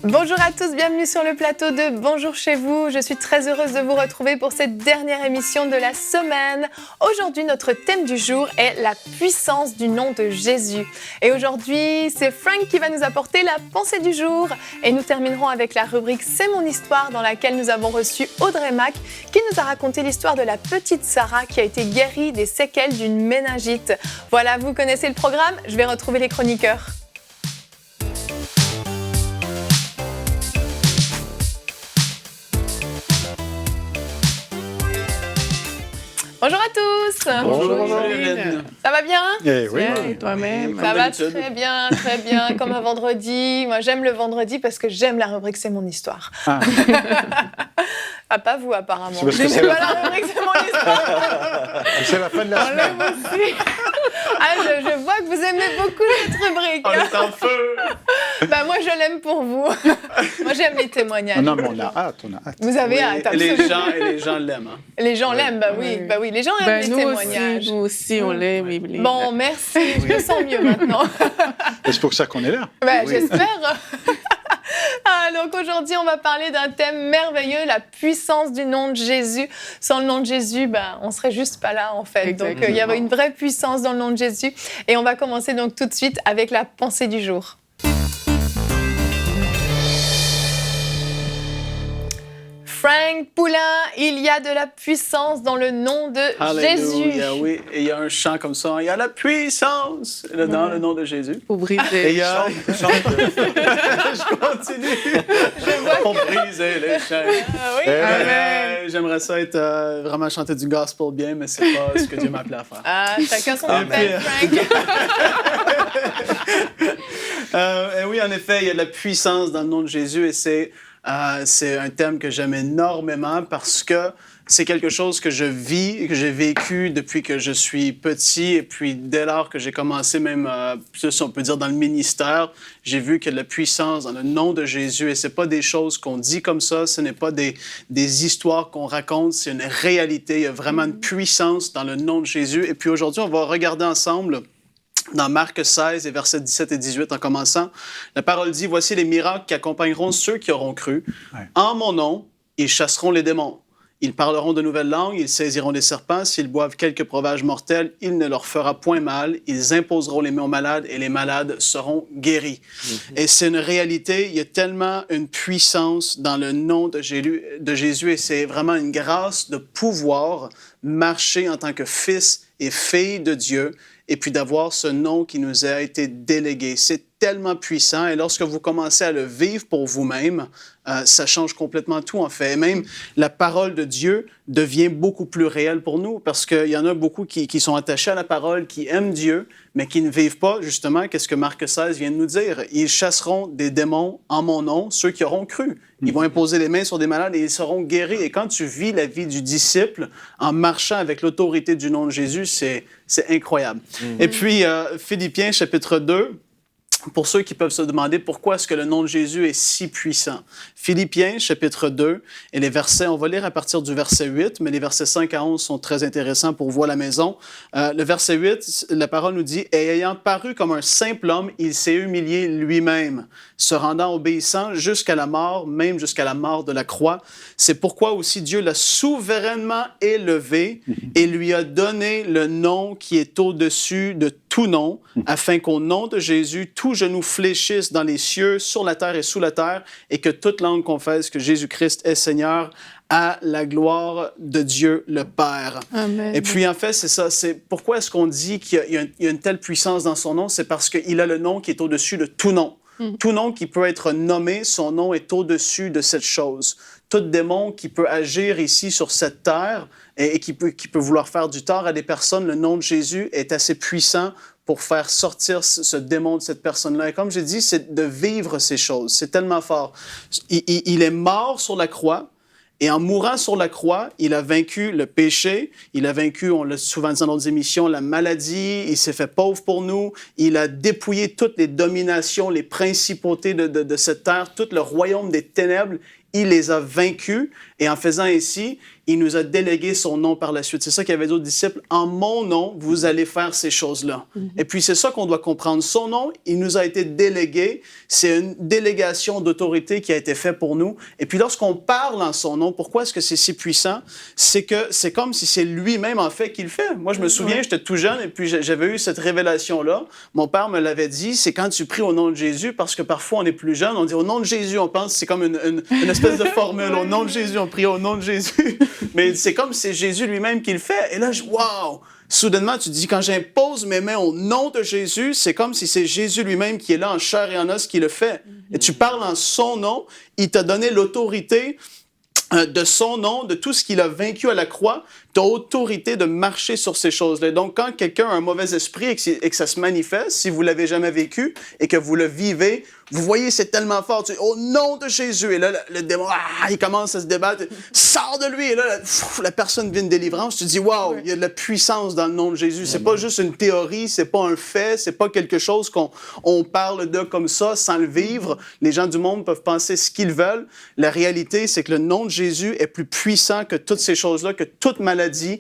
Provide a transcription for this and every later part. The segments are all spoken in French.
Bonjour à tous, bienvenue sur le plateau de Bonjour chez vous. Je suis très heureuse de vous retrouver pour cette dernière émission de la semaine. Aujourd'hui, notre thème du jour est la puissance du nom de Jésus. Et aujourd'hui, c'est Frank qui va nous apporter la pensée du jour. Et nous terminerons avec la rubrique C'est mon histoire dans laquelle nous avons reçu Audrey Mac qui nous a raconté l'histoire de la petite Sarah qui a été guérie des séquelles d'une méningite. Voilà, vous connaissez le programme, je vais retrouver les chroniqueurs. Bonjour à tous. Bonjour. Ça va bien? Eh oui. Bien, et toi-même? Ça va très bien, comme un vendredi. Moi, j'aime le vendredi parce que j'aime la rubrique C'est mon histoire. Ah. Ah, pas vous, apparemment. C'est parce que J'aime pas la rubrique C'est mon histoire. C'est la fin de la semaine. Ah, je vois que vous aimez beaucoup cette rubrique. On est en feu! Bah, moi, je l'aime pour vous. Moi, j'aime les témoignages. Non, mais on a hâte. Vous avez hâte, Et absolument. les gens l'aiment. Hein. Les gens l'aiment, bah oui. Les gens aiment les témoignages. Nous aussi, on l'aime. Oui. Bon, merci. Je me sens mieux maintenant. Et c'est pour ça qu'on est là. Bah, j'espère. Donc aujourd'hui, on va parler d'un thème merveilleux, la puissance du nom de Jésus. Sans le nom de Jésus, on serait juste pas là en fait. Exactement. Donc il y avait une vraie puissance dans le nom de Jésus. Et on va commencer donc tout de suite avec la pensée du jour. Frank Poulain, il y a de la puissance dans le nom de Jésus. Alléluia, oui. Et il y a un chant comme ça. Il y a la puissance dans le nom de Jésus. Pour briser. Et il y a... Je continue. Pour briser les chaînes. Ah oui. Amen. J'aimerais ça être vraiment chanter du gospel bien, mais c'est pas ce que Dieu m'a appelé à faire. Ah, chacun son Et appel, puis, Frank. et oui, en effet, il y a de la puissance dans le nom de Jésus et c'est un thème que j'aime énormément parce que c'est quelque chose que je vis et que j'ai vécu depuis que je suis petit. Et puis, dès lors que j'ai commencé même, si on peut dire, dans le ministère, j'ai vu qu'il y a de la puissance dans le nom de Jésus. Et ce n'est pas des choses qu'on dit comme ça, ce n'est pas des histoires qu'on raconte, c'est une réalité. Il y a vraiment une puissance dans le nom de Jésus. Et puis aujourd'hui, on va regarder ensemble dans Marc 16 et versets 17 et 18 en commençant. La parole dit, « Voici les miracles qui accompagneront ceux qui auront cru. Ouais. En mon nom, ils chasseront les démons. Ils parleront de nouvelles langues, ils saisiront des serpents. S'ils boivent quelques breuvages mortels, il ne leur fera point mal. Ils imposeront les mains aux malades et les malades seront guéris. Et c'est une réalité. Il y a tellement une puissance dans le nom de Jésus et c'est vraiment une grâce de pouvoir marcher en tant que fils et fille de Dieu et puis d'avoir ce nom qui nous a été délégué. C'est tellement puissant et lorsque vous commencez à le vivre pour vous-même, ça change complètement tout en fait. Et même la parole de Dieu devient beaucoup plus réelle pour nous parce qu'il y en a beaucoup qui sont attachés à la parole, qui aiment Dieu, mais qui ne vivent pas justement qu'est-ce que Marc 16 vient de nous dire. Ils chasseront des démons en mon nom, ceux qui auront cru. Ils vont imposer les mains sur des malades et ils seront guéris. Et quand tu vis la vie du disciple en marchant avec l'autorité du nom de Jésus, c'est incroyable. Et puis, Philippiens chapitre 2, pour ceux qui peuvent se demander pourquoi est-ce que le nom de Jésus est si puissant. Philippiens, chapitre 2, et les versets, on va lire à partir du verset 8, mais les versets 5 à 11 sont très intéressants pour vous à la maison. Le verset 8, la parole nous dit « Et ayant paru comme un simple homme, il s'est humilié lui-même, se rendant obéissant jusqu'à la mort, même jusqu'à la mort de la croix. C'est pourquoi aussi Dieu l'a souverainement élevé et lui a donné le nom qui est au-dessus de tout nom, afin qu'au nom de Jésus, tout genou fléchisse dans les cieux, sur la terre et sous la terre, et que toute langue confesse que Jésus-Christ est Seigneur, à la gloire de Dieu le Père. » Amen. Et puis en fait, c'est ça. C'est pourquoi est-ce qu'on dit qu'il y a une telle puissance dans son nom? C'est parce qu'il a le nom qui est au-dessus de tout nom. Tout nom qui peut être nommé, son nom est au-dessus de cette chose. Tout démon qui peut agir ici sur cette terre et qui peut vouloir faire du tort à des personnes, le nom de Jésus est assez puissant pour faire sortir ce démon de cette personne-là. Et comme j'ai dit, c'est de vivre ces choses. C'est tellement fort. Il est mort sur la croix. Et en mourant sur la croix, il a vaincu le péché, il a vaincu, on l'a souvent dit dans d'autres émissions, la maladie, il s'est fait pauvre pour nous, il a dépouillé toutes les dominations, les principautés de cette terre, tout le royaume des ténèbres, il les a vaincus Et en faisant ainsi, il nous a délégué son nom par la suite. C'est ça qu'il avait dit aux disciples. En mon nom, vous allez faire ces choses-là. Et puis, c'est ça qu'on doit comprendre. Son nom, il nous a été délégué. C'est une délégation d'autorité qui a été faite pour nous. Et puis, lorsqu'on parle en son nom, pourquoi est-ce que c'est si puissant? C'est que c'est comme si c'est lui-même, en fait, qui le fait. Moi, je me souviens, j'étais tout jeune et puis j'avais eu cette révélation-là. Mon père me l'avait dit, c'est quand tu pries au nom de Jésus, parce que parfois, on est plus jeune, on dit au nom de Jésus, on pense que c'est comme une espèce de formule. Au nom de Jésus, on prie au nom de Jésus. Mais c'est comme si c'est Jésus lui-même qui le fait. Et là, wow! Soudainement, tu te dis, quand j'impose mes mains au nom de Jésus, c'est comme si c'est Jésus lui-même qui est là en chair et en os qui le fait. Et tu parles en son nom, il t'a donné l'autorité de son nom, de tout ce qu'il a vaincu à la croix, tu as autorité de marcher sur ces choses-là. Donc, quand quelqu'un a un mauvais esprit et que ça se manifeste, si vous l'avez jamais vécu et que vous le vivez, vous voyez, c'est tellement fort. Tu dis, au nom de Jésus. Et là, le démon, il commence à se débattre. Sors de lui. Et là, la personne vient de délivrance. Tu dis, wow, il y a de la puissance dans le nom de Jésus. C'est pas juste une théorie, c'est pas un fait, c'est pas quelque chose qu'on parle de comme ça sans le vivre. Les gens du monde peuvent penser ce qu'ils veulent. La réalité, c'est que le nom de Jésus est plus puissant que toutes ces choses-là, que toute maladie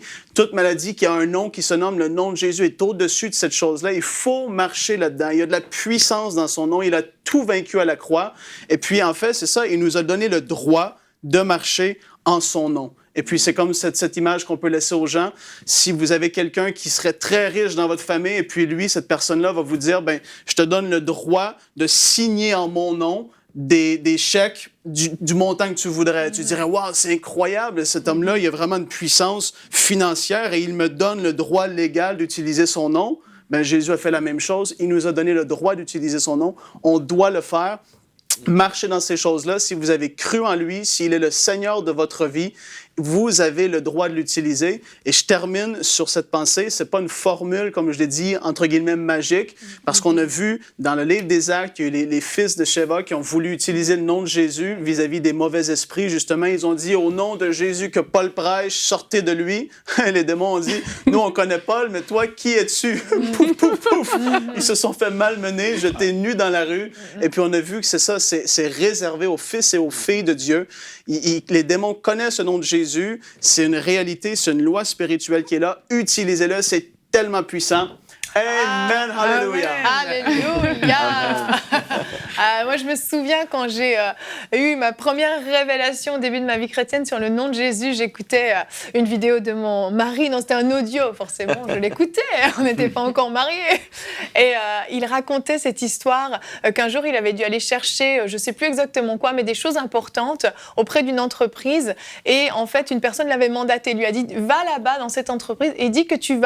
qui a un nom qui se nomme le nom de Jésus est au-dessus de cette chose-là. Il faut marcher là-dedans. Il y a de la puissance dans son nom. Il a tout vaincu à la croix. Et puis, en fait, c'est ça, il nous a donné le droit de marcher en son nom. Et puis, c'est comme cette image qu'on peut laisser aux gens. Si vous avez quelqu'un qui serait très riche dans votre famille, et puis lui, cette personne-là va vous dire, ben, je te donne le droit de signer en mon nom des chèques du montant que tu voudrais. Tu dirais, wow, c'est incroyable, cet homme-là, il a vraiment une puissance financière et il me donne le droit légal d'utiliser son nom. Ben, Jésus a fait la même chose. Il nous a donné le droit d'utiliser son nom. On doit le faire. Marchez dans ces choses-là. Si vous avez cru en lui, s'il est le Seigneur de votre vie, vous avez le droit de l'utiliser. Et je termine sur cette pensée. C'est pas une formule, comme je l'ai dit, entre guillemets, magique, parce qu'on a vu dans le livre des Actes, il y a eu les fils de Sheva qui ont voulu utiliser le nom de Jésus vis-à-vis des mauvais esprits. Justement, ils ont dit, au nom de Jésus que Paul prêche, sortez de lui. Les démons ont dit, nous, on connaît Paul, mais toi, qui es-tu? Pouf, pouf, pouf. Ils se sont fait malmener, jetés nus dans la rue. Et puis, on a vu que c'est ça, c'est réservé aux fils et aux filles de Dieu. Les démons connaissent le nom de Jésus. C'est une réalité, c'est une loi spirituelle qui est là. Utilisez-le, c'est tellement puissant. Amen, hallelujah. Alléluia. Moi, je me souviens quand j'ai eu ma première révélation au début de ma vie chrétienne sur le nom de Jésus, j'écoutais une vidéo de mon mari. Non, c'était un audio, forcément, je l'écoutais. On n'était pas encore mariés. Et il racontait cette histoire qu'un jour, il avait dû aller chercher, je ne sais plus exactement quoi, mais des choses importantes auprès d'une entreprise. Et en fait, une personne l'avait mandaté, lui a dit, va là-bas dans cette entreprise et dis que tu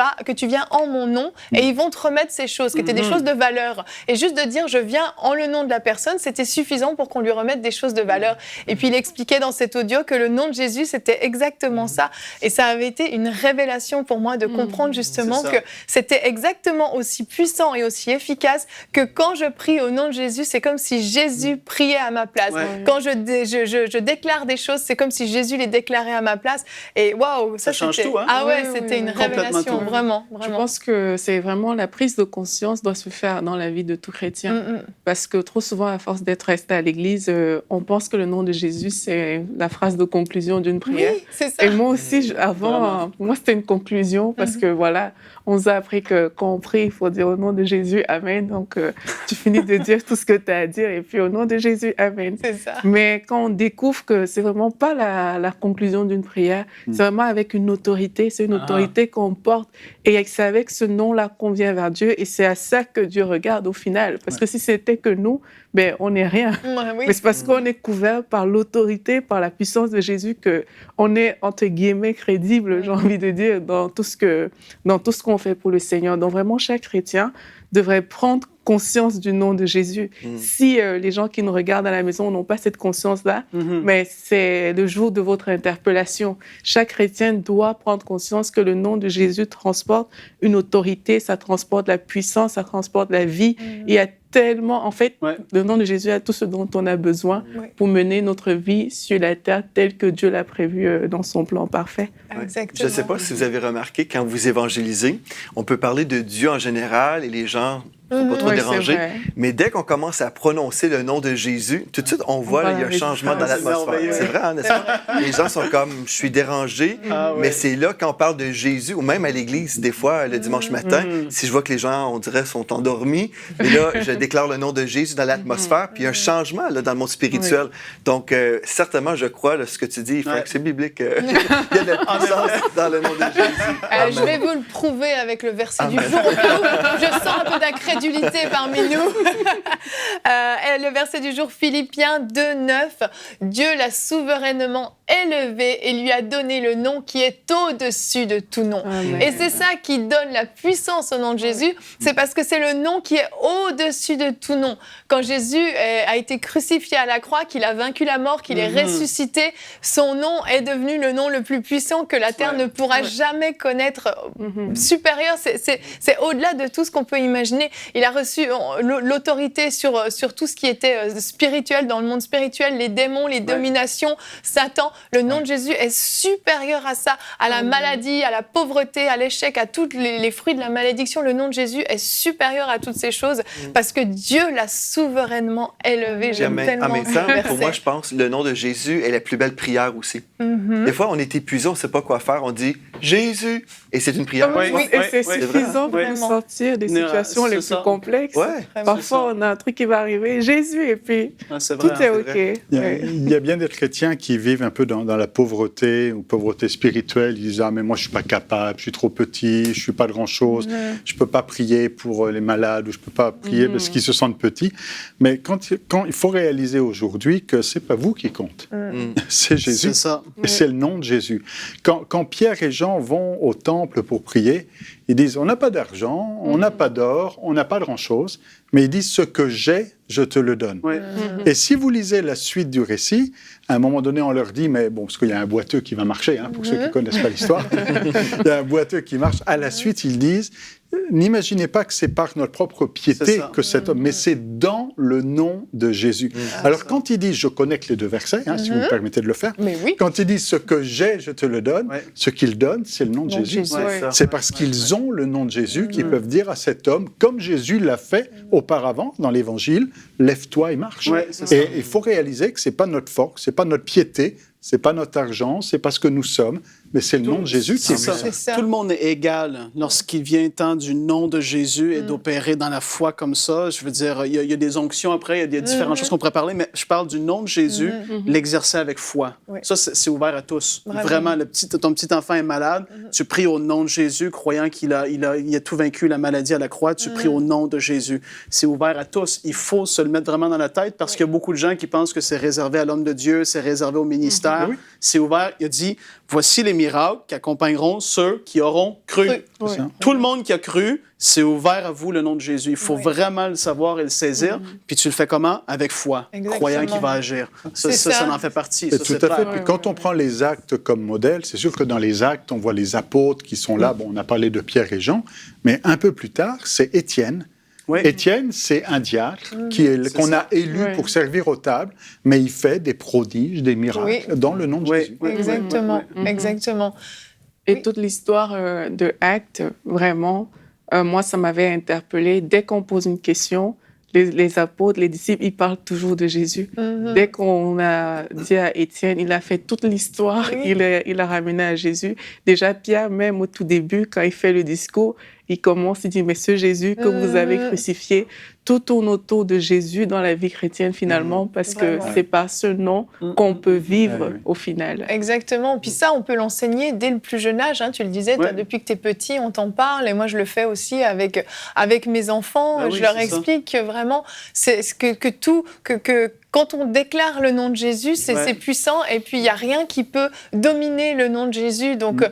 viens en mon nom et ils vont te remettre ces choses, qui étaient des choses de valeur. Et juste de dire, je viens en le nom de la personne, c'était suffisant pour qu'on lui remette des choses de valeur. Et puis, il expliquait dans cet audio que le nom de Jésus, c'était exactement ça. Et ça avait été une révélation pour moi de comprendre justement que c'était exactement aussi puissant et aussi efficace que quand je prie au nom de Jésus, c'est comme si Jésus priait à ma place. Ouais. Quand je déclare des choses, c'est comme si Jésus les déclarait à ma place. Et waouh, ça change tout, hein? Ah ouais, c'était une révélation, vraiment. Je pense que c'est vraiment la prise de conscience doit se faire dans la vie de tout chrétien. Parce que trop souvent, à force d'être resté à l'église, on pense que le nom de Jésus, c'est la phrase de conclusion d'une prière. Oui, c'est ça. Et moi aussi, avant, pour moi, c'était une conclusion parce que voilà, on nous a appris que quand on prie, il faut dire au nom de Jésus, Amen. Donc, tu finis de dire tout ce que tu as à dire et puis au nom de Jésus, Amen. C'est ça. Mais quand on découvre que c'est vraiment pas la conclusion d'une prière, c'est vraiment avec une autorité, c'est une autorité qu'on porte et c'est avec ce nom-là qu'on vient vers Dieu et c'est à ça que Dieu regarde au final. Parce que si c'était que nous, ben, on n'est rien. Oui. Mais c'est parce qu'on est couvert par l'autorité, par la puissance de Jésus qu'on est, entre guillemets, crédible, j'ai envie de dire, dans tout ce qu'on fait pour le Seigneur. Donc vraiment, chaque chrétien devrait prendre conscience du nom de Jésus. Si les gens qui nous regardent à la maison n'ont pas cette conscience-là, mais c'est le jour de votre interpellation. Chaque chrétien doit prendre conscience que le nom de Jésus transporte une autorité, ça transporte la puissance, ça transporte la vie. Il y a tellement, en fait, le nom de Jésus a tout ce dont on a besoin pour mener notre vie sur la terre telle que Dieu l'a prévu dans son plan parfait. Exactement. Je ne sais pas si vous avez remarqué, quand vous évangélisez, on peut parler de Dieu en général et les gens faut pas trop Oui, c'est déranger. vrai. Mais dès qu'on commence à prononcer le nom de Jésus, tout de suite, on voit, là, il y a un changement dans l'atmosphère. merveilleux. C'est vrai, hein, n'est-ce pas? Les gens sont comme, je suis dérangé, Ah, ouais. mais c'est là, quand on parle de Jésus, ou même à l'église, des fois, le dimanche matin, si je vois que les gens, on dirait, sont endormis, et là, je déclare le nom de Jésus dans l'atmosphère, puis il y a un changement là, dans le monde spirituel. Donc, certainement, je crois, là, ce que tu dis, Frank, c'est biblique. Il y a de la puissance dans le nom de Jésus. Je vais vous le prouver avec le verset du jour. Je sens un peu d'incrédulité parmi nous. Le verset du jour, Philippiens 2:9. Dieu l'a souverainement élevé et lui a donné le nom qui est au-dessus de tout nom. Amen. Et c'est ça qui donne la puissance au nom de Jésus. C'est parce que c'est le nom qui est au-dessus de tout nom. Quand Jésus a été crucifié à la croix, qu'il a vaincu la mort, qu'il est ressuscité, son nom est devenu le nom le plus puissant que la terre ne pourra jamais connaître. Supérieur, c'est au-delà de tout ce qu'on peut imaginer. Il a reçu l'autorité sur tout ce qui était spirituel, dans le monde spirituel, les démons, les dominations, Satan. Le nom de Jésus est supérieur à ça, à la maladie, à la pauvreté, à l'échec, à tous les fruits de la malédiction. Le nom de Jésus est supérieur à toutes ces choses parce que Dieu l'a souverainement élevé. J'aime tellement En même ce temps, verset. pour moi, je pense le nom de Jésus est la plus belle prière aussi. Des fois, on est épuisé, on ne sait pas quoi faire, on dit Jésus, et c'est une prière. Oui, Oui, et c'est oui, suffisant pour oui. nous sortir des situations c'est les ça. plus complexes. Ouais. Parfois, on a un truc qui va arriver, Jésus, et puis Ah, c'est tout vrai, est hein. OK. Ouais. Il y a bien des chrétiens qui vivent un peu dans la pauvreté ou pauvreté spirituelle. Ils disent « Ah, mais moi, je ne suis pas capable, je suis trop petit, je ne suis pas grand-chose, je ne peux pas prier pour les malades ou je ne peux pas prier parce qu'ils se sentent petits. » Mais quand il faut réaliser aujourd'hui que ce n'est pas vous qui compte, c'est Jésus. C'est ça. Et c'est le nom de Jésus. Quand Pierre et Jean vont au temple pour prier, ils disent, on n'a pas d'argent, on n'a pas d'or, on n'a pas grand-chose, mais ils disent, ce que j'ai, je te le donne. Oui. Et si vous lisez la suite du récit, à un moment donné, on leur dit, mais bon, parce qu'il y a un boiteux qui va marcher, hein, pour ceux qui ne connaissent pas l'histoire, il y a un boiteux qui marche. À la suite, ils disent, n'imaginez pas que c'est par notre propre piété que cet homme, mais c'est dans le nom de Jésus. Alors, quand ils disent, je connecte les deux versets, hein, si vous me permettez de le faire, Mais oui. quand ils disent, ce que j'ai, je te le donne, Ouais. ce qu'ils donnent, c'est le nom de Nom de Jésus. Jésus. Ouais, C'est parce qu'ils ont le nom de Jésus qu'ils peuvent dire à cet homme, comme Jésus l'a fait auparavant dans l'Évangile, lève-toi et marche. Ouais, c'est ça. Et il faut réaliser que c'est pas notre force, c'est pas notre piété, c'est pas notre argent, c'est pas ce que nous sommes, mais c'est le nom de Jésus qui C'est est ça. puissant. C'est ça. Tout le monde est égal lorsqu'il vient temps du nom de Jésus et d'opérer dans la foi comme ça. Je veux dire, il y a des onctions après, il y a des différentes choses qu'on pourrait parler, mais je parle du nom de Jésus, l'exercer avec foi. Oui. Ça, c'est ouvert à tous. Vraiment. Vraiment, ton petit enfant est malade, tu pries au nom de Jésus, croyant qu'il a tout vaincu, la maladie à la croix, tu pries au nom de Jésus. C'est ouvert à tous. Il faut se le mettre vraiment dans la tête parce qu'il y a beaucoup de gens qui pensent que c'est réservé à l'homme de Dieu, c'est réservé au ministère. Oui. C'est ouvert. Il a dit, voici les miracles qui accompagneront ceux qui auront cru. Oui. ça. Tout le monde qui a cru, c'est ouvert à vous le nom de Jésus. Il faut vraiment le savoir et le saisir. Puis tu le fais comment? Avec foi, Exactement. croyant qu'il va agir. C'est Ça ça. en fait partie. Et Ça, tout c'est à clair. fait. Puis quand on prend les actes comme modèle, c'est sûr que dans les actes, on voit les apôtres qui sont là. Bon, on a parlé de Pierre et Jean, mais un peu plus tard, c'est Étienne. Oui. Étienne, c'est un diacre qu'on ça. a élu Ouais. pour servir aux tables, mais il fait des prodiges, des miracles Oui. dans le nom de Oui. Jésus. Oui. Exactement, exactement. Et Oui. toute l'histoire de Actes, vraiment, moi, ça m'avait interpellée. Dès qu'on pose une question, les apôtres, les disciples, ils parlent toujours de Jésus. Dès qu'on a dit à Étienne, il a fait toute l'histoire, Oui. il a ramené à Jésus. Déjà, Pierre, même au tout début, quand il fait le discours, il commence, il dit, mais ce Jésus que vous avez crucifié, tout tourne autour de Jésus dans la vie chrétienne finalement, parce que Vraiment. c'est par ce nom qu'on peut vivre Ouais, oui. au final. Exactement. Puis ça, on peut l'enseigner dès le plus jeune âge. Hein. Tu le disais, toi, Ouais. depuis que tu es petit, on t'en parle. Et moi, je le fais aussi avec mes enfants. Ah oui, je leur c'est ça. explique que vraiment, c'est que quand on déclare le nom de Jésus, c'est Ouais. puissant. Et puis, il n'y a rien qui peut dominer le nom de Jésus. Donc,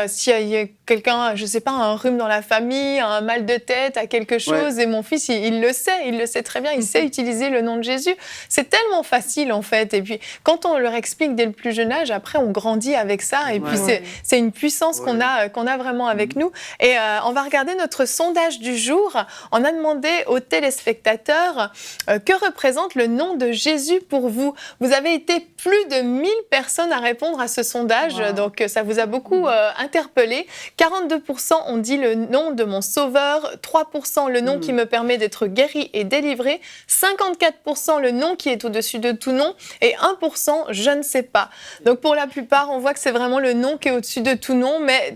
s'il y a quelqu'un, je ne sais pas, un rhume dans la famille, un mal de tête, à quelque chose, et mon fils, il le sait très bien, il sait utiliser le nom de Jésus. C'est tellement facile, en fait. Et puis, quand on leur explique dès le plus jeune âge, après, on grandit avec ça. Et puis, c'est une puissance qu'on a vraiment avec nous. Et on va regarder notre sondage du jour. On a demandé aux téléspectateurs que représente le nom de Jésus Jésus pour vous? Vous avez été plus de 1000 personnes à répondre à ce sondage, donc ça vous a beaucoup interpellé. 42% ont dit le nom de mon sauveur, 3% le nom qui me permet d'être guéri et délivré, 54% le nom qui est au-dessus de tout nom et 1% je ne sais pas. Donc pour la plupart, on voit que c'est vraiment le nom qui est au-dessus de tout nom, mais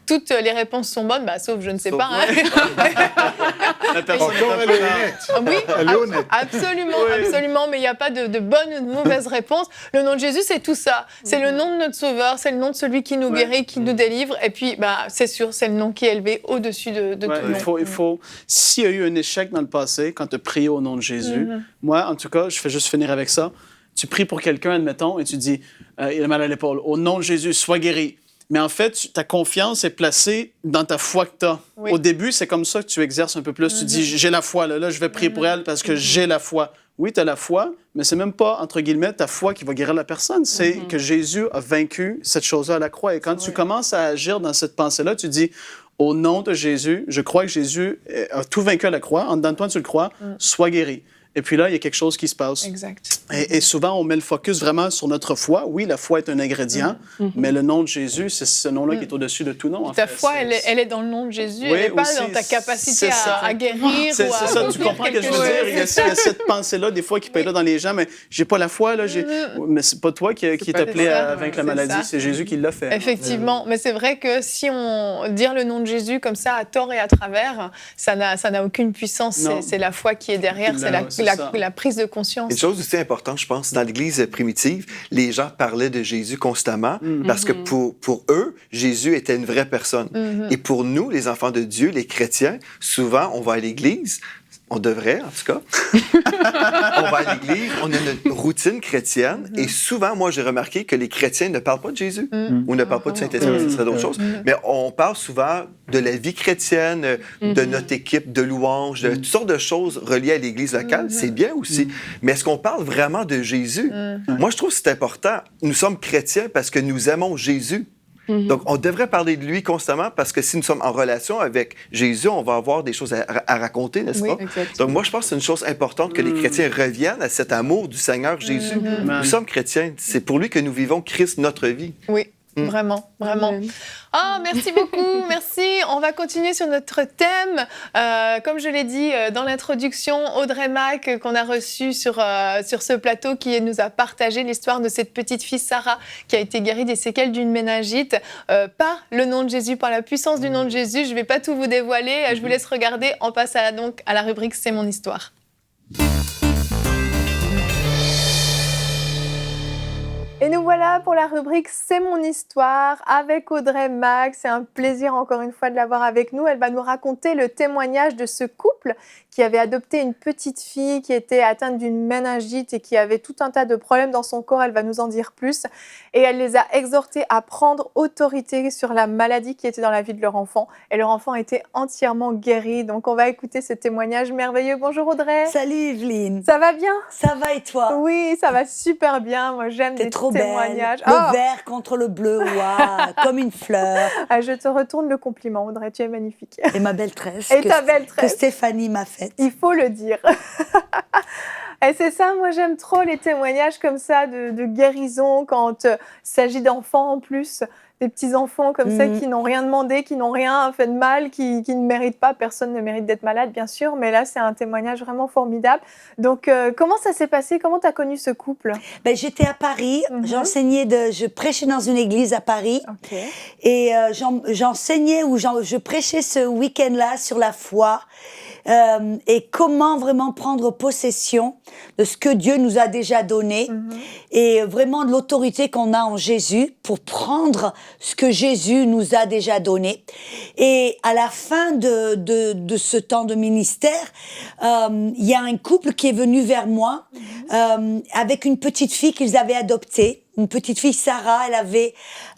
toutes les réponses sont bonnes, sauf je ne sais pas. La personne elle est honnête. Oui, Elle est honnête. absolument, mais il n'y a pas de bonne ou de mauvaise réponse. Le nom de Jésus, c'est tout ça. C'est le nom de notre Sauveur, c'est le nom de celui qui nous guérit, qui nous délivre, et puis c'est sûr, c'est le nom qui est élevé au-dessus de tout nom. Il faut, s'il y a eu un échec dans le passé, quand tu as prié au nom de Jésus, moi, en tout cas, je fais juste finir avec ça. Tu pries pour quelqu'un, admettons, et tu dis, il a mal à l'épaule, au nom de Jésus, sois guéri. Mais en fait, ta confiance est placée dans ta foi que tu as. Oui. Au début, c'est comme ça que tu exerces un peu plus. Tu dis, j'ai la foi, là je vais prier pour elle parce que j'ai la foi. Oui, tu as la foi, mais c'est même pas, entre guillemets, ta foi qui va guérir la personne. C'est que Jésus a vaincu cette chose-là à la croix. Et quand tu commences à agir dans cette pensée-là, tu dis, au nom de Jésus, je crois que Jésus a tout vaincu à la croix. En dedans de toi, tu le crois, sois guéri. Et puis là, il y a quelque chose qui se passe. Exact. Et souvent, on met le focus vraiment sur notre foi. Oui, la foi est un ingrédient, mais le nom de Jésus, c'est ce nom-là qui est au-dessus de tout nom. Ta foi, elle est dans le nom de Jésus. Oui, elle n'est pas dans ta capacité à guérir c'est ou à ça, tu comprends ce que je veux dire? Il y a cette pensée-là, des fois, qui peut être là dans les gens, mais j'ai pas la foi, là. Mais c'est pas toi qui est appelé à vaincre la maladie, c'est Jésus qui l'a fait. Effectivement, mais c'est vrai que si on dit le nom de Jésus comme ça, à tort et à travers, ça n'a aucune puissance. C'est la foi qui est derrière, c'est la prise de conscience. Une chose aussi importante, je pense, dans l'Église primitive, les gens parlaient de Jésus constamment parce que pour eux, Jésus était une vraie personne. Et pour nous, les enfants de Dieu, les chrétiens, souvent, on va à l'Église. On devrait, en tout cas. On va à l'église, on a une routine chrétienne. Et souvent, moi, j'ai remarqué que les chrétiens ne parlent pas de Jésus ou ne parlent pas de Saint-Esprit, ce serait d'autres choses. Mais on parle souvent de la vie chrétienne, de notre équipe, de louanges, de toutes sortes de choses reliées à l'église locale. C'est bien aussi. Mais est-ce qu'on parle vraiment de Jésus? Moi, je trouve que c'est important. Nous sommes chrétiens parce que nous aimons Jésus. Donc, on devrait parler de lui constamment parce que si nous sommes en relation avec Jésus, on va avoir des choses à raconter, n'est-ce pas? Exactement. Donc, moi, je pense que c'est une chose importante que les chrétiens reviennent à cet amour du Seigneur Jésus. Nous sommes chrétiens. C'est pour lui que nous vivons Christ, notre vie. Oui. Vraiment. Merci beaucoup, merci. On va continuer sur notre thème. Comme je l'ai dit dans l'introduction, Audrey Mac, qu'on a reçue sur ce plateau, qui nous a partagé l'histoire de cette petite fille Sarah qui a été guérie des séquelles d'une méningite par le nom de Jésus, par la puissance du nom de Jésus. Je ne vais pas tout vous dévoiler, je vous laisse regarder. On passe donc à la rubrique C'est mon histoire. Et nous voilà pour la rubrique C'est mon histoire avec Audrey Mac. C'est un plaisir encore une fois de l'avoir avec nous. Elle va nous raconter le témoignage de ce couple qui avait adopté une petite fille qui était atteinte d'une méningite et qui avait tout un tas de problèmes dans son corps. Elle va nous en dire plus. Et elle les a exhortés à prendre autorité sur la maladie qui était dans la vie de leur enfant. Et leur enfant a été entièrement guéri. Donc on va écouter ce témoignage merveilleux. Bonjour Audrey. Salut Evelyne. Ça va bien? Ça va et toi? Oui, ça va super bien. Moi j'aime les témoignages. Le vert contre le bleu, waouh, comme une fleur. Je te retourne le compliment, Audrey, tu es magnifique. Et ma belle tresse. Et ta belle tresse. Que Stéphanie m'a faite. Il faut le dire. Et c'est ça, moi j'aime trop les témoignages comme ça de guérison quand il s'agit d'enfants en plus. Des petits-enfants comme ça qui n'ont rien demandé, qui n'ont rien fait de mal, qui ne méritent pas. Personne ne mérite d'être malade, bien sûr, mais là, c'est un témoignage vraiment formidable. Donc, comment ça s'est passé? Comment tu as connu ce couple? J'étais à Paris, je prêchais dans une église à Paris. Okay. Et j'enseignais ou je prêchais ce week-end-là sur la foi. Et comment vraiment prendre possession de ce que Dieu nous a déjà donné et vraiment de l'autorité qu'on a en Jésus pour prendre ce que Jésus nous a déjà donné. Et à la fin de ce temps de ministère, il y a un couple qui est venu vers moi avec une petite fille qu'ils avaient adoptée. Une petite fille, Sarah,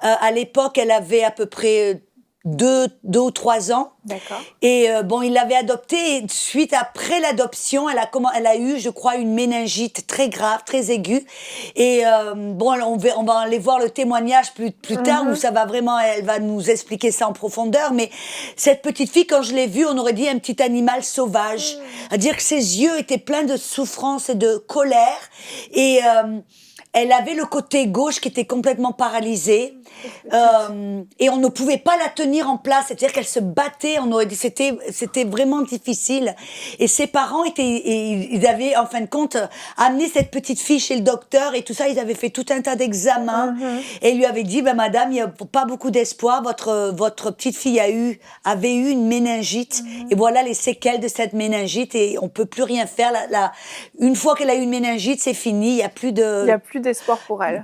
à l'époque, elle avait à peu près 2 ou 3 ans. D'accord. Et bon, il l'avait adoptée. Et après l'adoption, elle a eu, je crois, une méningite très grave, très aiguë. Et bon, on va aller voir le témoignage plus tard où ça va vraiment, elle va nous expliquer ça en profondeur. Mais cette petite fille, quand je l'ai vue, on aurait dit un petit animal sauvage. C'est-à-dire que ses yeux étaient pleins de souffrance et de colère. Et elle avait le côté gauche qui était complètement paralysé. Et on ne pouvait pas la tenir en place, c'est-à-dire qu'elle se battait, on aurait dit c'était vraiment difficile. Et ses parents ils avaient en fin de compte amené cette petite fille chez le docteur et tout ça, ils avaient fait tout un tas d'examens et ils lui avaient dit madame, il n'y a pas beaucoup d'espoir, votre petite fille avait eu une méningite et voilà les séquelles de cette méningite et on peut plus rien faire. Une fois qu'elle a eu une méningite, c'est fini, il y a plus d'espoir pour elle.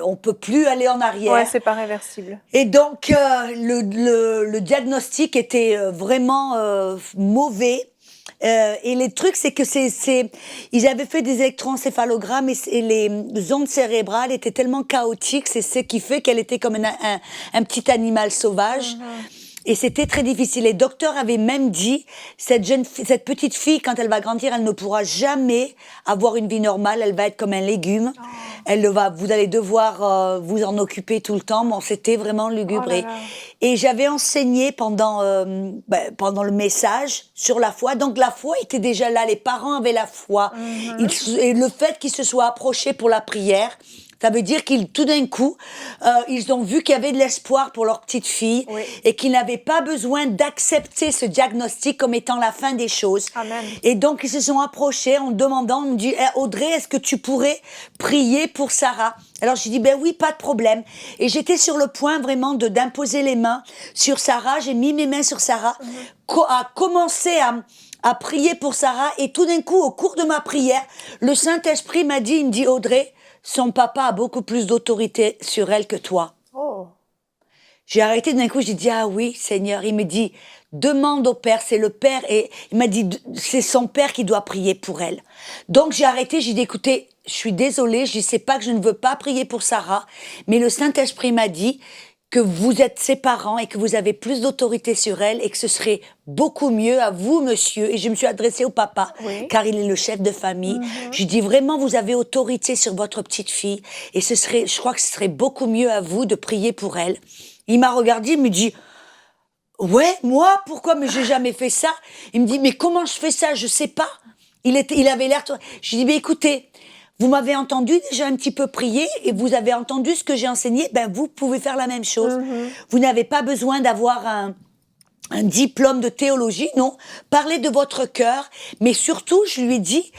On peut plus aller en arrière. Ouais, c'est pas réversible. Et donc, le diagnostic était vraiment mauvais. Et les trucs, c'est que ils avaient fait des électroencéphalogrammes et les ondes cérébrales étaient tellement chaotiques, c'est ce qui fait qu'elle était comme un petit animal sauvage. Et c'était très difficile. Les docteurs avaient même dit, cette petite fille, quand elle va grandir, elle ne pourra jamais avoir une vie normale. Elle va être comme un légume. Vous allez devoir vous en occuper tout le temps. Bon, c'était vraiment lugubré. Et j'avais enseigné pendant le message sur la foi. Donc la foi était déjà là. Les parents avaient la foi. Et le fait qu'ils se soient approchés pour la prière, ça veut dire qu'ils, tout d'un coup, ils ont vu qu'il y avait de l'espoir pour leur petite fille et qu'ils n'avaient pas besoin d'accepter ce diagnostic comme étant la fin des choses. Amen. Et donc, ils se sont approchés en demandant, on me dit, Audrey, est-ce que tu pourrais prier pour Sarah? Alors, j'ai dit, ben oui, pas de problème. Et j'étais sur le point vraiment d'imposer les mains sur Sarah. J'ai mis mes mains sur Sarah, a commencé à prier pour Sarah. Et tout d'un coup, au cours de ma prière, le Saint-Esprit il me dit, Audrey, son papa a beaucoup plus d'autorité sur elle que toi. Oh. J'ai arrêté d'un coup, j'ai dit, ah oui, Seigneur. Il me dit, demande au Père, c'est le Père. Et il m'a dit, c'est son Père qui doit prier pour elle. Donc j'ai arrêté, j'ai dit, écoutez, je suis désolée, je dis, c'est pas que je ne veux pas prier pour Sarah, mais le Saint-Esprit m'a dit que vous êtes ses parents et que vous avez plus d'autorité sur elle et que ce serait beaucoup mieux à vous, monsieur. Et je me suis adressée au papa, car il est le chef de famille. Je dis vraiment, vous avez autorité sur votre petite fille et je crois que ce serait beaucoup mieux à vous de prier pour elle. Il m'a regardé, il me dit, ouais, moi, pourquoi? Mais j'ai jamais fait ça. Il me dit, mais comment je fais ça? Je sais pas. Il avait l'air... Je dis, mais écoutez, vous m'avez entendu déjà un petit peu prier et vous avez entendu ce que j'ai enseigné, ben vous pouvez faire la même chose. Vous n'avez pas besoin d'avoir un diplôme de théologie, non. Parlez de votre cœur, mais surtout, je lui ai dit,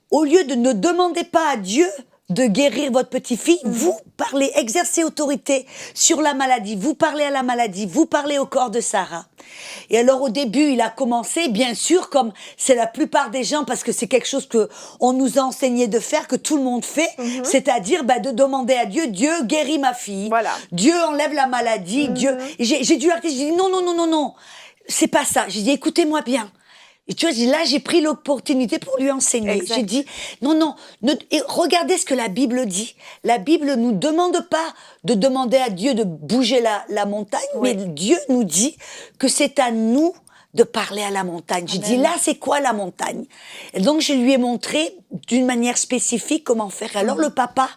au lieu de ne demander pas à Dieu de guérir votre petite-fille, vous parlez, exercez autorité sur la maladie, vous parlez à la maladie, vous parlez au corps de Sarah. Et alors au début, il a commencé, bien sûr, comme c'est la plupart des gens, parce que c'est quelque chose que on nous a enseigné de faire, que tout le monde fait, c'est-à-dire de demander à Dieu, Dieu guérit ma fille, Dieu enlève la maladie, Dieu... J'ai dû arrêter, j'ai dit non, c'est pas ça. J'ai dit, écoutez-moi bien. Et tu vois, là, j'ai pris l'opportunité pour lui enseigner. J'ai dit, non, et regardez ce que la Bible dit. La Bible nous demande pas de demander à Dieu de bouger la montagne, mais Dieu nous dit que c'est à nous de parler à la montagne. J'ai dit, là, c'est quoi la montagne? Et donc, je lui ai montré d'une manière spécifique comment faire. Alors, le papa,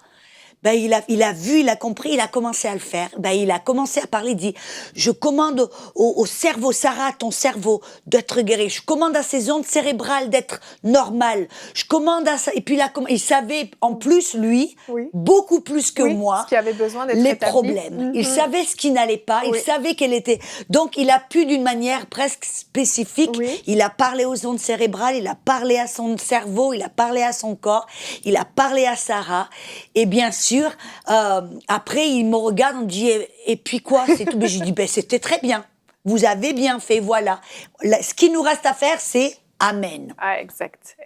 il a vu, il a compris, il a commencé à le faire. Il a commencé à parler, il dit, je commande au cerveau, Sarah, ton cerveau, d'être guéri. Je commande à ses ondes cérébrales d'être normales. Je commande à ça. Et puis il savait, en plus, lui, beaucoup plus que moi, ce qui avait besoin d'être les établi. problèmes. Il savait ce qui n'allait pas, il savait qu'elle était... Donc, il a pu, d'une manière presque spécifique, il a parlé aux ondes cérébrales, il a parlé à son cerveau, il a parlé à son corps, il a parlé à Sarah. Et bien sûr, après, il me regarde, on me dit, et puis quoi, c'est tout. Mais je lui dis, c'était très bien. Vous avez bien fait, voilà. Ce qui nous reste à faire, c'est Amen. Ah, exact.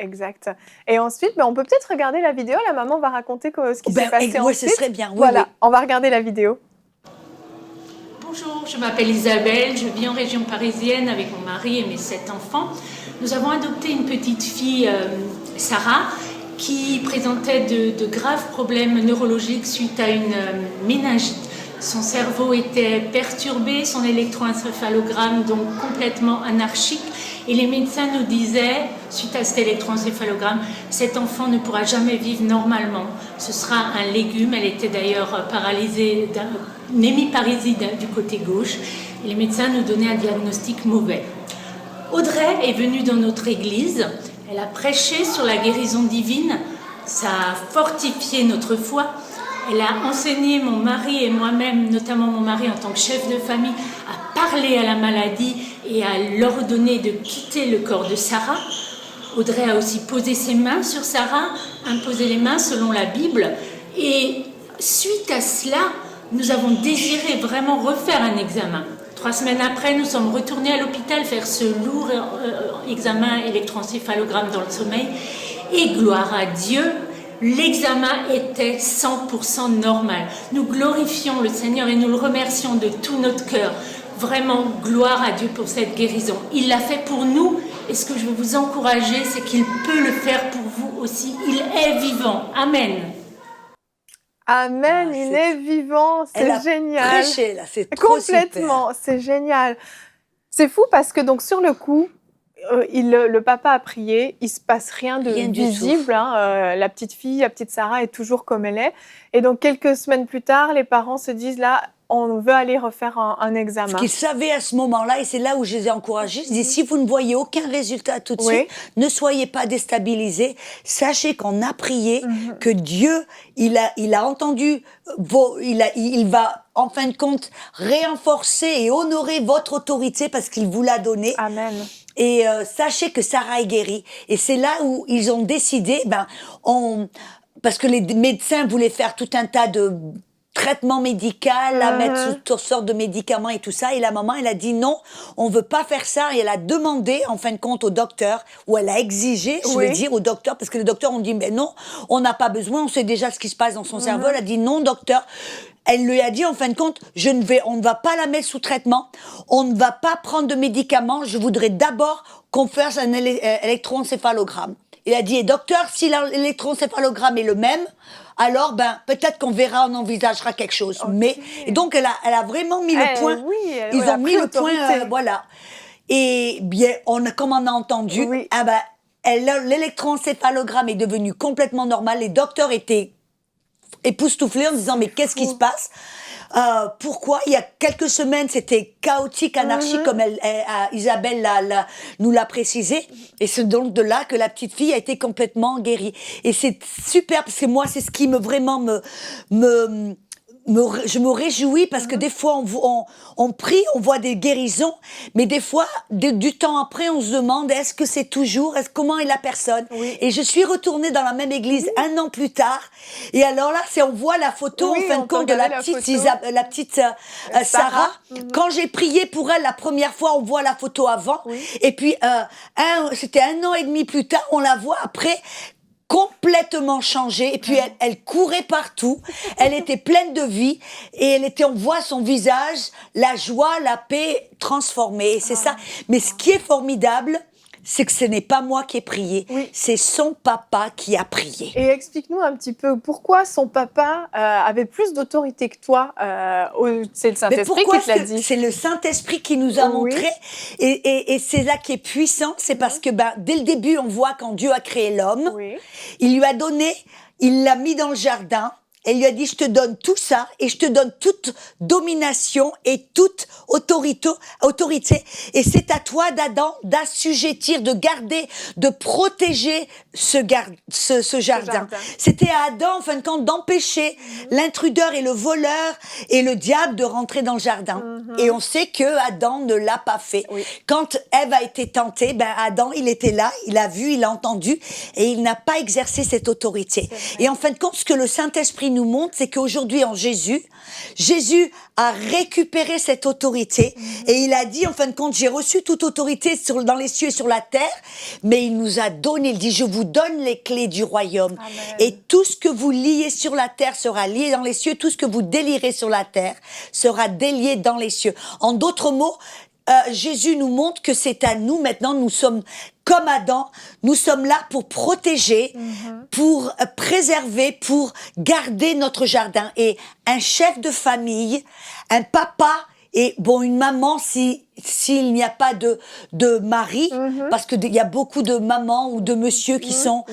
Et ensuite, on peut peut-être regarder la vidéo. La maman va raconter ce qui s'est passé ensuite. Ce serait bien. On va regarder la vidéo. Bonjour, je m'appelle Isabelle, je vis en région parisienne avec mon mari et mes 7 enfants. Nous avons adopté une petite fille, Sarah, qui présentait de graves problèmes neurologiques suite à une méningite. Son cerveau était perturbé, son électroencéphalogramme donc complètement anarchique. Et les médecins nous disaient, suite à cet électroencéphalogramme, cet enfant ne pourra jamais vivre normalement. Ce sera un légume. Elle était d'ailleurs paralysée, une hémiparésie du côté gauche. Et les médecins nous donnaient un diagnostic mauvais. Audrey est venue dans notre église. Elle a prêché sur la guérison divine. Ça a fortifié notre foi. Elle a enseigné mon mari et moi-même, notamment mon mari en tant que chef de famille, à parler à la maladie et à l'ordonner de quitter le corps de Sarah. Audrey a aussi posé ses mains sur Sarah, imposé les mains selon la Bible. Et suite à cela, nous avons désiré vraiment refaire un examen. 3 semaines après, nous sommes retournés à l'hôpital faire ce lourd examen électroencéphalogramme dans le sommeil. Et gloire à Dieu, l'examen était 100% normal. Nous glorifions le Seigneur et nous le remercions de tout notre cœur. Vraiment, gloire à Dieu pour cette guérison. Il l'a fait pour nous et ce que je veux vous encourager, c'est qu'il peut le faire pour vous aussi. Il est vivant. Amen. Amen, il est vivant, c'est génial. Prêché, là, c'est trop complètement, super. C'est génial. C'est fou parce que donc sur le coup, le papa a prié, il se passe rien de visible. Hein, la petite fille, la petite Sarah est toujours comme elle est. Et donc quelques semaines plus tard, les parents se disent là, on veut aller refaire un examen. Ce qu'ils savaient à ce moment-là, et c'est là où je les ai encouragés, je dis, si vous ne voyez aucun résultat tout de suite, ne soyez pas déstabilisés. Sachez qu'on a prié, que Dieu, il a entendu, il va, en fin de compte, renforcer et honorer votre autorité parce qu'il vous l'a donnée. Amen. Et sachez que Sarah est guérie. Et c'est là où ils ont décidé, parce que les médecins voulaient faire tout un tas de traitement médical, à mettre sous toutes sortes de médicaments et tout ça. Et la maman, elle a dit non, on veut pas faire ça. Et elle a demandé, en fin de compte, au docteur, ou elle a exigé, je vais dire, au docteur, parce que les docteurs ont dit, mais non, on n'a pas besoin, on sait déjà ce qui se passe dans son cerveau. Elle a dit non, docteur. Elle lui a dit, en fin de compte, on ne va pas la mettre sous traitement, on ne va pas prendre de médicaments, je voudrais d'abord qu'on fasse un électroencéphalogramme. Il a dit, et docteur, si l'électroencéphalogramme est le même, alors peut-être qu'on verra, on envisagera quelque chose. Okay. Mais et donc elle a vraiment mis le point. Oui, ils ont mis le point, voilà. Et bien, comme on a entendu, l'électroencéphalogramme est devenu complètement normal. Les docteurs étaient époustouflés en disant mais qu'est-ce qui se passe? Pourquoi? Il y a quelques semaines, c'était chaotique, anarchique, comme Isabelle nous l'a précisé. Et c'est donc de là que la petite fille a été complètement guérie. Et c'est super, parce que moi, c'est ce qui je me réjouis parce que des fois on prie, on voit des guérisons, mais des fois du temps après on se demande est-ce que c'est toujours, comment est la personne. Et je suis retournée dans la même église 1 an plus tard et alors là on voit la photo en fin de compte de la petite Sarah. Quand j'ai prié pour elle la première fois, on voit la photo avant et puis c'était 1 an et demi plus tard, on la voit après complètement changée et puis elle courait partout, elle était pleine de vie et on voit son visage, la joie, la paix transformée, et c'est ça. Mais ce qui est formidable, c'est que ce n'est pas moi qui ai prié, c'est son papa qui a prié. Et explique-nous un petit peu pourquoi son papa avait plus d'autorité que toi. C'est le Saint-Esprit qui te l'a dit. C'est le Saint-Esprit qui nous a montré, et c'est là qui est puissant, c'est parce que dès le début, on voit quand Dieu a créé l'homme, il lui a donné, il l'a mis dans le jardin, et il lui a dit, je te donne tout ça, et je te donne toute domination et toute autorité. Et c'est à toi, d'Adam, d'assujettir, de garder, de protéger ce jardin. C'était à Adam, en fin de compte, d'empêcher l'intrudeur et le voleur et le diable de rentrer dans le jardin. Et on sait que Adam ne l'a pas fait. Quand Ève a été tentée, Adam, il était là, il a vu, il a entendu, et il n'a pas exercé cette autorité. Et en fin de compte, ce que le Saint-Esprit nous montre, c'est qu'aujourd'hui, en Jésus a récupéré cette autorité et il a dit, en fin de compte, j'ai reçu toute autorité dans les cieux et sur la terre, mais il nous a donné, il dit, je vous donne les clés du royaume. Amen. Et tout ce que vous liez sur la terre sera lié dans les cieux, tout ce que vous délierez sur la terre sera délié dans les cieux. En d'autres mots, Jésus nous montre que c'est à nous maintenant, nous sommes comme Adam, nous sommes là pour protéger, pour préserver, pour garder notre jardin. Et un chef de famille, un papa et une maman, s'il n'y a pas de mari, parce que il y a beaucoup de mamans ou de monsieur qui sont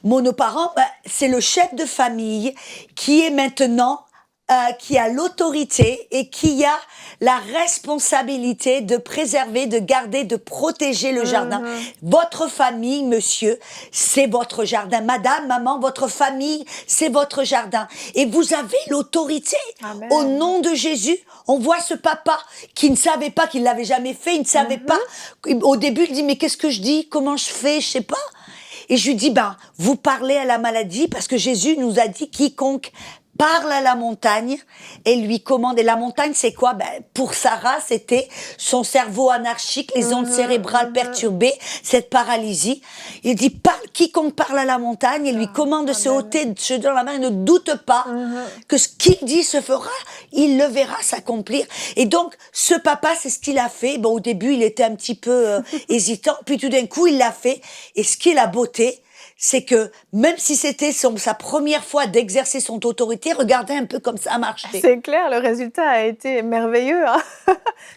monoparents, c'est le chef de famille qui est maintenant qui a l'autorité et qui a la responsabilité de préserver, de garder, de protéger le jardin. Votre famille, monsieur, c'est votre jardin. Madame, maman, votre famille, c'est votre jardin. Et vous avez l'autorité. Amen. Au nom de Jésus, on voit ce papa qui ne savait pas, qu'il l'avait jamais fait, il ne savait pas. Au début, il dit, mais qu'est-ce que je dis? Comment je fais? Je sais pas. Et je lui dis, vous parlez à la maladie parce que Jésus nous a dit, quiconque parle à la montagne et lui commande. Et la montagne, c'est quoi? Pour Sarah, c'était son cerveau anarchique, les ondes cérébrales perturbées, cette paralysie. Il dit, quiconque parle à la montagne et lui commande de se ôter dans la main, ne doute pas que ce qu'il dit se fera, il le verra s'accomplir. Et donc, ce papa, c'est ce qu'il a fait. Au début, il était un petit peu hésitant, puis tout d'un coup, il l'a fait. Et ce qui est la beauté, c'est que même si c'était sa première fois d'exercer son autorité, regardez un peu comme ça a marché. C'est clair, le résultat a été merveilleux. Hein.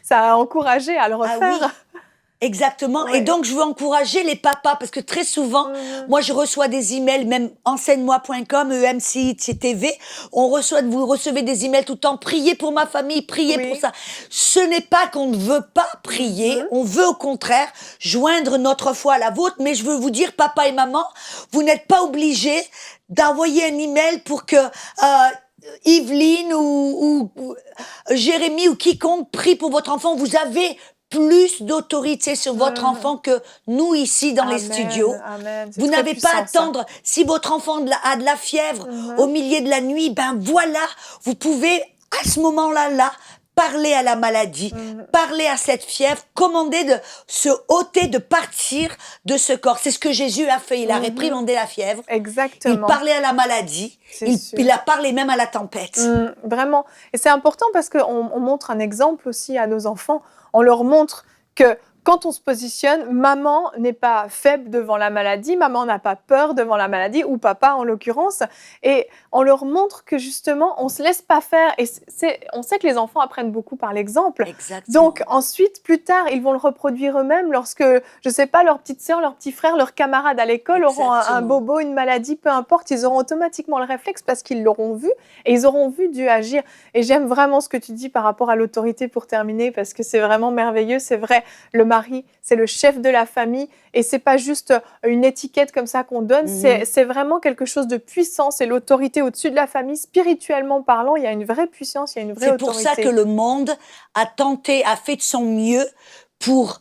Ça a encouragé à le refaire. Ah oui. Exactement. Ouais. Et donc, je veux encourager les papas parce que très souvent, moi, je reçois des emails, même enseigne-moi.com, EMCI-TV, vous recevez des emails tout le temps, priez pour ma famille, priez pour ça. Ce n'est pas qu'on ne veut pas prier, on veut au contraire joindre notre foi à la vôtre, mais je veux vous dire, papa et maman, vous n'êtes pas obligés d'envoyer un email pour que Yveline ou Jérémy ou quiconque prie pour votre enfant. Vous avez plus d'autorité sur votre enfant que nous ici dans les studios. Vous n'avez pas à attendre. Si votre enfant a de la fièvre au milieu de la nuit, voilà, vous pouvez à ce moment-là, parler à la maladie, parler à cette fièvre, commander de se ôter, de partir de ce corps. C'est ce que Jésus a fait. Il a réprimandé la fièvre. Exactement. Il parlait à la maladie. Il a parlé même à la tempête. Vraiment. Et c'est important parce qu'on montre un exemple aussi à nos enfants. On leur montre que quand on se positionne, maman n'est pas faible devant la maladie, maman n'a pas peur devant la maladie, ou papa en l'occurrence, et on leur montre que justement, on ne se laisse pas faire, et on sait que les enfants apprennent beaucoup par l'exemple. Exactement. Donc ensuite, plus tard, ils vont le reproduire eux-mêmes lorsque, je ne sais pas, leur petite sœur, leur petit frère, leurs camarades à l'école auront un bobo, une maladie, peu importe, ils auront automatiquement le réflexe parce qu'ils l'auront vu, et ils auront vu Dieu agir. Et j'aime vraiment ce que tu dis par rapport à l'autorité pour terminer, parce que c'est vraiment merveilleux, c'est vrai, le mari, c'est le chef de la famille et c'est pas juste une étiquette comme ça qu'on donne, c'est vraiment quelque chose de puissant, c'est l'autorité au-dessus de la famille, spirituellement parlant, il y a une vraie puissance, il y a une vraie autorité. C'est pour ça que le monde a fait de son mieux pour,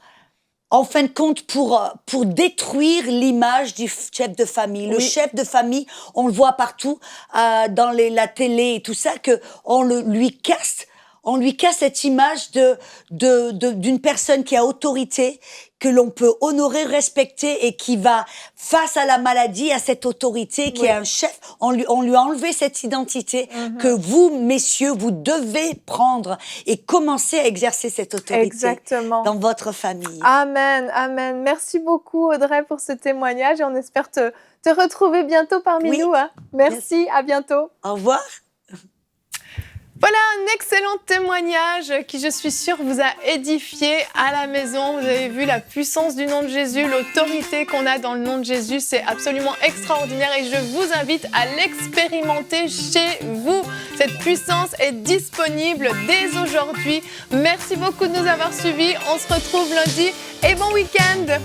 en fin de compte, pour détruire l'image du chef de famille. Le chef de famille, on le voit partout, dans la télé et tout ça, on lui casse cette image d'une personne qui a autorité, que l'on peut honorer, respecter et qui va, face à la maladie, à cette autorité qui est un chef. On lui a enlevé cette identité que vous, messieurs, vous devez prendre et commencer à exercer cette autorité dans votre famille. Amen, amen. Merci beaucoup, Audrey, pour ce témoignage et on espère te retrouver bientôt parmi nous. Hein. Merci, à bientôt. Au revoir. Voilà un excellent témoignage qui, je suis sûre, vous a édifié à la maison. Vous avez vu la puissance du nom de Jésus, l'autorité qu'on a dans le nom de Jésus. C'est absolument extraordinaire et je vous invite à l'expérimenter chez vous. Cette puissance est disponible dès aujourd'hui. Merci beaucoup de nous avoir suivis. On se retrouve lundi et bon week-end.